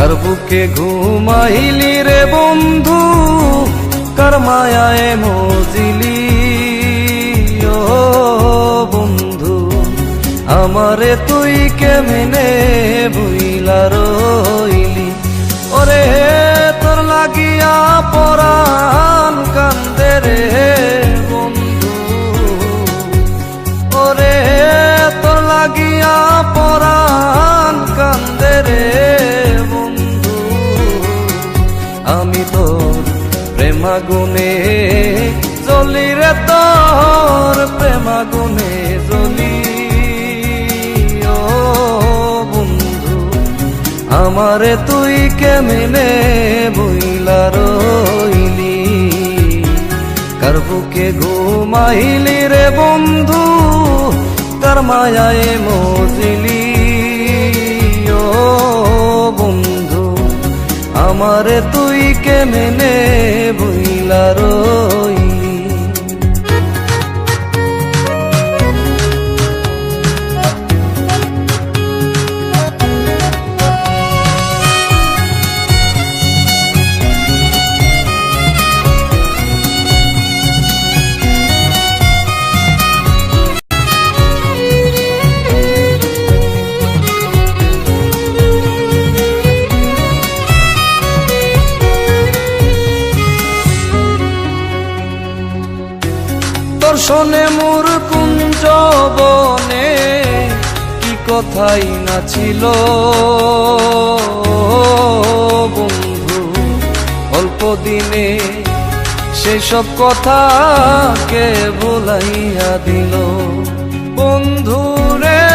কার বুকে ঘুমাইলি রে বন্ধু, কার মায়ায় মজিলি ও বন্ধু। আমারে তুই কেমনে ভুইলা রইলি, ওরে তোর লাগিয়া পরাণ কান্দে রে বন্ধু, ওরে তোর লাগিয়া পরাণ কান্দে রে বন্ধু। আমি তোর প্রেমাগুনে জ্বলি রে, তোর প্রেমাগুনে জ্বলি ও বন্ধু। আমারে তুই কেমনে ভুইলা রইলি, কার বুকে ঘুমাইলি রে বন্ধু, কার মায়ায় মজিলি ও বন্ধু। আমারে তুই কেমনে ভুইলা রইলি। দর্শনে মোর কুঞ্জ বনে কি কথাই না ছিল বন্ধু, অল্প দিনে সেসব কথা কে ভুলাইয়া দিল বন্ধু রে।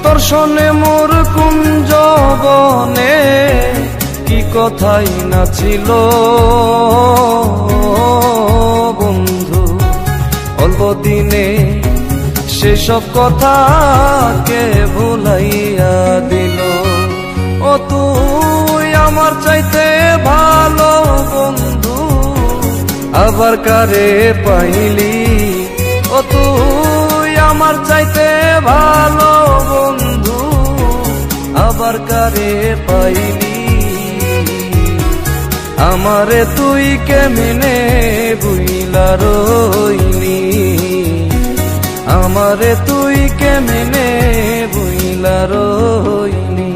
দর্শনে মোর কুঞ্জ বনে কি কথাই না ছিল বন্ধু, অল্প দিনে সেসব কথা কে ভুলাইয়া দিল। ও তুই আমার চাইতে ভালো বন্ধু, আবার কারে পাইলি। ও তুই আমার চাইতে ভালো বন্ধু, আবার কারে পাইলি। আমারে তুই কেমনে ভুইলা রইলি, আমারে তুই কেমনে ভুইলা রইলি।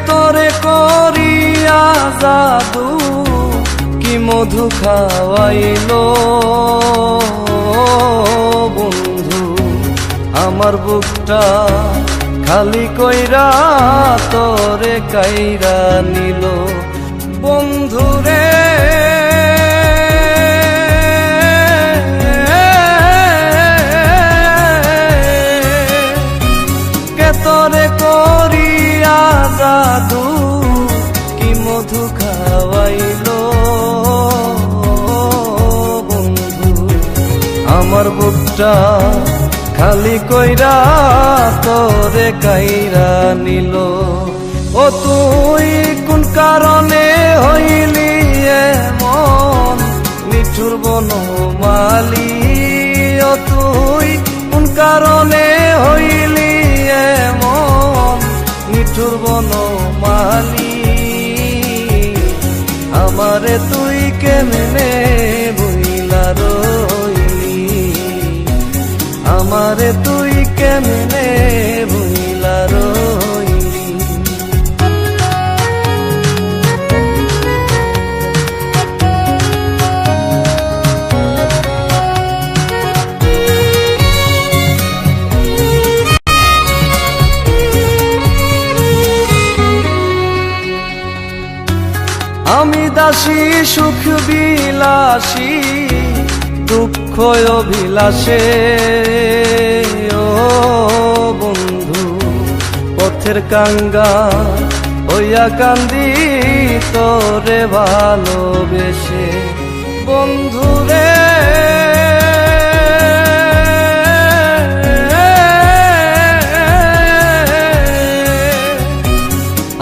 তোরে করিয়া জাদু কি মধু খাওয়াইলো বন্ধু, আমার বুকটা খালি কইরা তোরে কাইরা নিল বন্ধু রে। তোরে করিয়া জাদু কি মধু খাওয়াইলো বন্ধু, আমার বুকটা খালি কইরা তোরে কাইরা নিল। ও তুই কোন কারণে হইলি এমন নিঠুর বনমালী, ও তুই কোন কারণে হইলি এমন নিঠুর বনমালী। আমারে তুই কেমনে ভুইলা রইলি, আমারে তুই কেমনে ভুইলা রইলি। আমি দাসী সুখ বিলাসী দুঃখ অভিলাষে ও বন্ধু পথের কাঙ্গা হইয়া কান্দি তোরে ভালোবেসে বন্ধুরে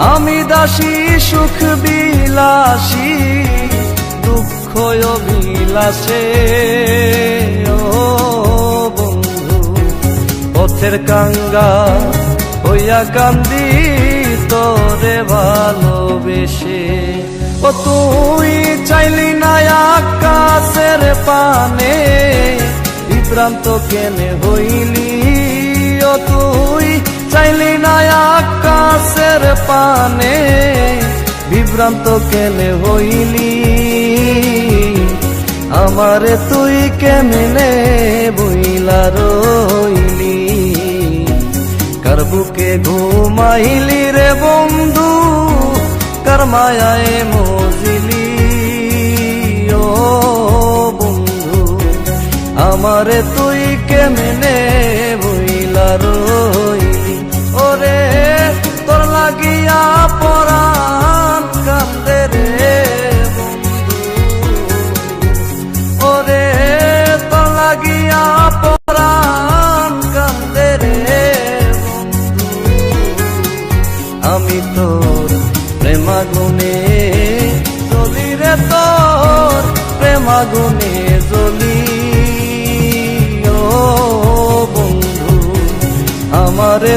আমি দাসী সুখ বিলাসী দুঃখ অভিলাষে ও বন্ধু পথের কাঙ্গা হইয়া কান্দি তোরে ভালোবেসে ও তুই চাইলি না আকাশের পানে বিভ্রান্ত কেনে হইলি ও তুই চাইলি না আকাশের পানে বিভ্রান্ত কেনে হইলি আমারে তুই কেমনে বইলা রইলি কার বুকে ঘুমাইলি রে বন্ধু কার মায়ায় মজিলি ও বন্ধু আমারে তুই কেমনে বইলা রইলি ওরে তোর লাগিয়া পরাণ কান্দে রে বন্ধু ওরে তোর লাগিয়া পরাণ কান্দে রে বন্ধু আমি তোর প্রেমাগুনে জ্বলি রে তোর প্রেমাগুনে জ্বলি ও বন্ধু আমারে